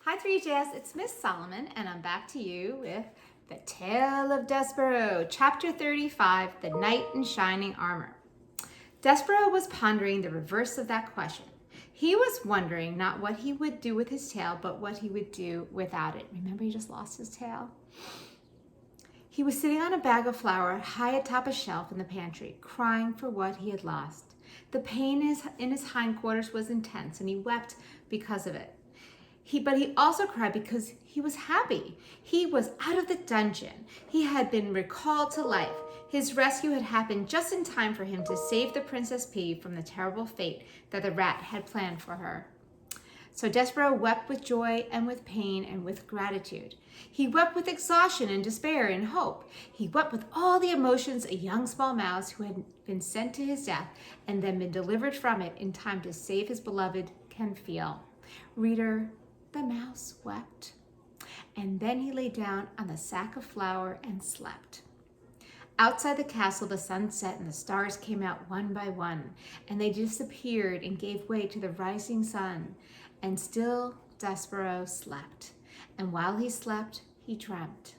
Hi 3JS, it's Miss Solomon and I'm back to you with the Tale of Despereaux, Chapter 35, The Knight in Shining Armor. Despereaux was pondering the reverse of that question. He was wondering not what he would do with his tail, but what he would do without it. Remember, he just lost his tail? He was sitting on a bag of flour high atop a shelf in the pantry, crying for what he had lost. The pain in his hindquarters was intense and he wept because of it. But he also cried because he was happy. He was out of the dungeon. He had been recalled to life. His rescue had happened just in time for him to save the Princess P from the terrible fate that the rat had planned for her. So Despereaux wept with joy and with pain and with gratitude. He wept with exhaustion and despair and hope. He wept with all the emotions a young small mouse who had been sent to his death and then been delivered from it in time to save his beloved can feel. Reader, the mouse wept, and then he lay down on the sack of flour and slept. Outside the castle, the sun set and the stars came out one by one, and they disappeared and gave way to the rising sun. And still Despereaux slept. And while he slept, he dreamt.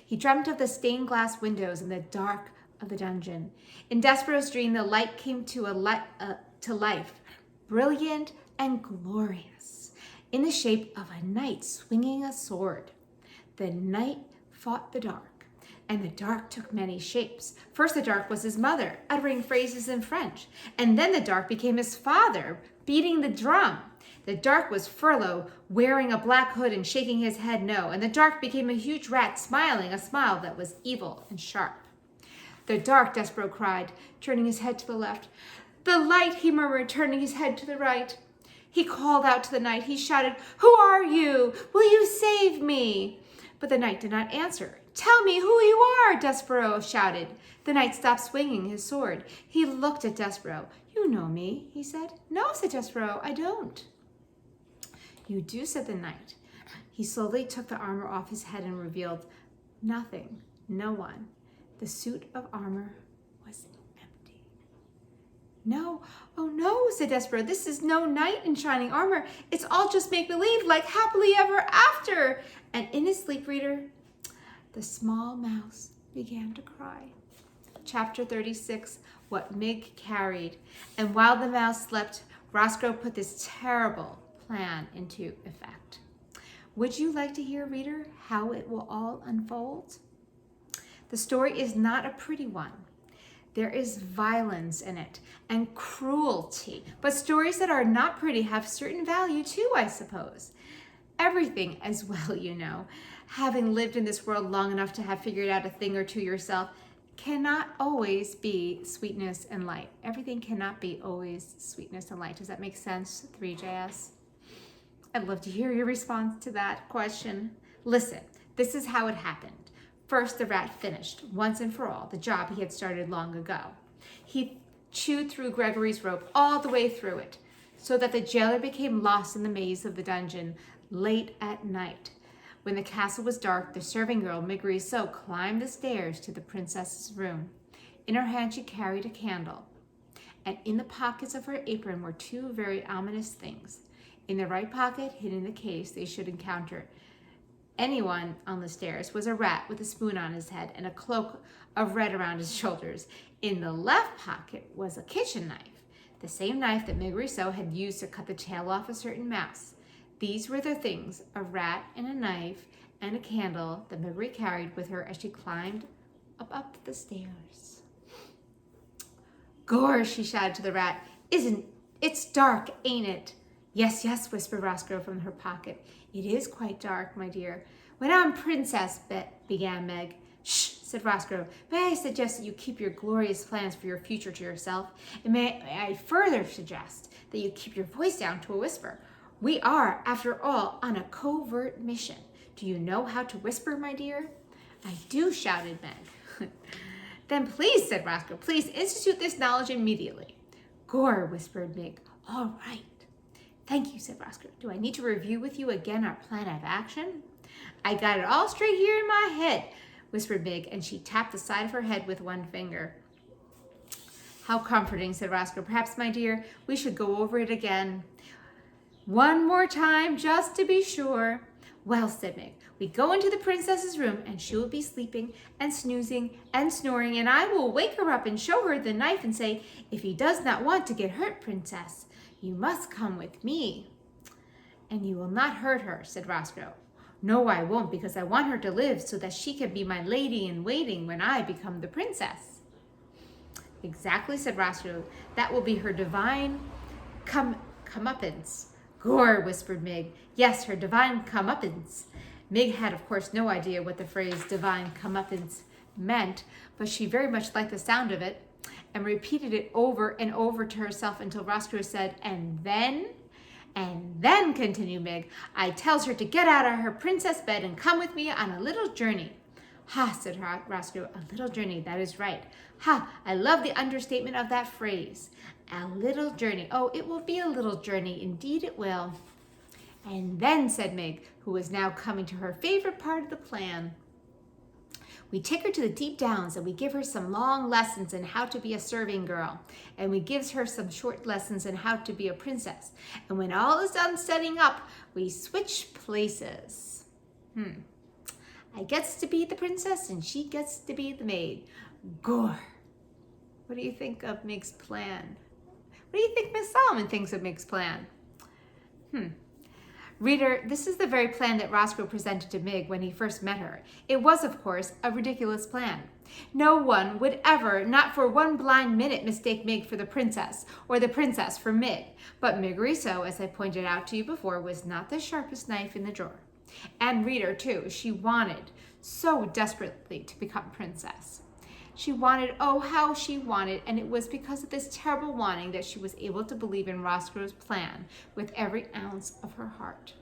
He dreamt of the stained glass windows in the dark of the dungeon. In Despereaux's dream, the light came to life, brilliant and glorious, in the shape of a knight swinging a sword. The knight fought the dark, and the dark took many shapes. First, the dark was his mother, uttering phrases in French, and then the dark became his father, beating the drum. The dark was Furlough, wearing a black hood and shaking his head no, and the dark became a huge rat, smiling a smile that was evil and sharp. The dark, Despereaux cried, turning his head to the left. The light, he murmured, turning his head to the right. He called out to the knight. He shouted, "Who are you? Will you save me?" But the knight did not answer. "Tell me who you are," Despereaux shouted. The knight stopped swinging his sword. He looked at Despereaux. "You know me," he said. "No," said Despereaux, "I don't." "You do," said the knight. He slowly took the armor off his head and revealed nothing, no one. The suit of armor was empty. "No, oh no," said Despereaux. "This is no knight in shining armor. It's all just make-believe, like happily ever after." And in his sleep, reader, the small mouse began to cry. Chapter 36, What Mig Carried. And while the mouse slept, Roscoe put this terrible plan into effect. Would you like to hear, reader, how it will all unfold? The story is not a pretty one. There is violence in it and cruelty, but stories that are not pretty have certain value too, I suppose. Everything as well, you know. Having lived in this world long enough to have figured out a thing or two yourself, cannot always be sweetness and light. Everything cannot be always sweetness and light. Does that make sense, 3JS? I'd love to hear your response to that question. Listen, this is how it happened. First, the rat finished, once and for all, the job he had started long ago. He chewed through Gregory's rope all the way through it, so that the jailer became lost in the maze of the dungeon late at night. When the castle was dark, the serving girl, Migriso, climbed the stairs to the princess's room. In her hand, she carried a candle, and in the pockets of her apron were two very ominous things. In the right pocket, hidden in the case they should encounter anyone on the stairs, was a rat with a spoon on his head and a cloak of red around his shoulders. In the left pocket was a kitchen knife, the same knife that Migriso had used to cut the tail off a certain mouse. These were the things, a rat and a knife and a candle, that Migri carried with her as she climbed up the stairs. "Gore," she shouted to the rat. It's dark, ain't it?" Yes, yes, whispered Roscoe from her pocket. "It is quite dark, my dear." "When I'm princess," began Meg. "Shh," said Roscoe. "May I suggest that you keep your glorious plans for your future to yourself? And may I further suggest that you keep your voice down to a whisper? We are, after all, on a covert mission. Do you know how to whisper, my dear?" "I do," shouted Meg. "Then please," said Roscoe, "please institute this knowledge immediately." "Gore," whispered Meg. "All right." "Thank you," said Roscoe. "Do I need to review with you again our plan of action?" "I got it all straight here in my head," whispered Meg, and she tapped the side of her head with one finger. "How comforting," said Roscoe. "Perhaps, my dear, we should go over it again one more time just to be sure." Well, said Meg, we go into the princess's room and she will be sleeping and snoozing and snoring, and I will wake her up and show her the knife and say, if he does not want to get hurt, princess, you must come with me. And you will not hurt her, said Roscoe. No, I won't, because I want her to live so that she can be my lady in waiting when I become the princess. Exactly, said Roscoe. That will be her divine comeuppance. Gore, whispered Mig. Yes, her divine comeuppance. Mig had, of course, no idea what the phrase divine comeuppance meant, but she very much liked the sound of it and repeated it over and over to herself until Roscoe said, and then, continued Mig, I tells her to get out of her princess bed and come with me on a little journey. Ha, said Roscoe, a little journey, that is right. Ha, I love the understatement of that phrase. A little journey. Oh, it will be a little journey. Indeed it will. And then, said Meg, who was now coming to her favorite part of the plan, we take her to the deep downs and we give her some long lessons in how to be a serving girl. And we gives her some short lessons in how to be a princess. And when all is done setting up, we switch places. I gets to be the princess and she gets to be the maid. Gore. What do you think of Meg's plan? What do you think Miss Solomon thinks of Meg's plan? Reader, this is the very plan that Roscoe presented to Meg when he first met her. It was, of course, a ridiculous plan. No one would ever, not for one blind minute, mistake Meg for the princess, or the princess for Meg. But Meg Riso, as I pointed out to you before, was not the sharpest knife in the drawer. And reader, too, she wanted so desperately to become princess. She wanted, oh, how she wanted, and it was because of this terrible wanting that she was able to believe in Roscoe's plan with every ounce of her heart.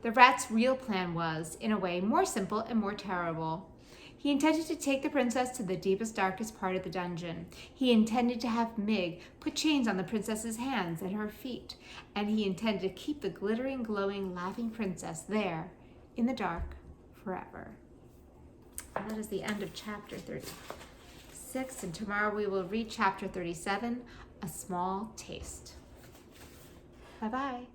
The rat's real plan was, in a way, more simple and more terrible. He intended to take the princess to the deepest, darkest part of the dungeon. He intended to have Meg put chains on the princess's hands and her feet, and he intended to keep the glittering, glowing, laughing princess there in the dark forever. And that is the end of chapter 36, and tomorrow we will read chapter 37, A Small Taste. Bye-bye.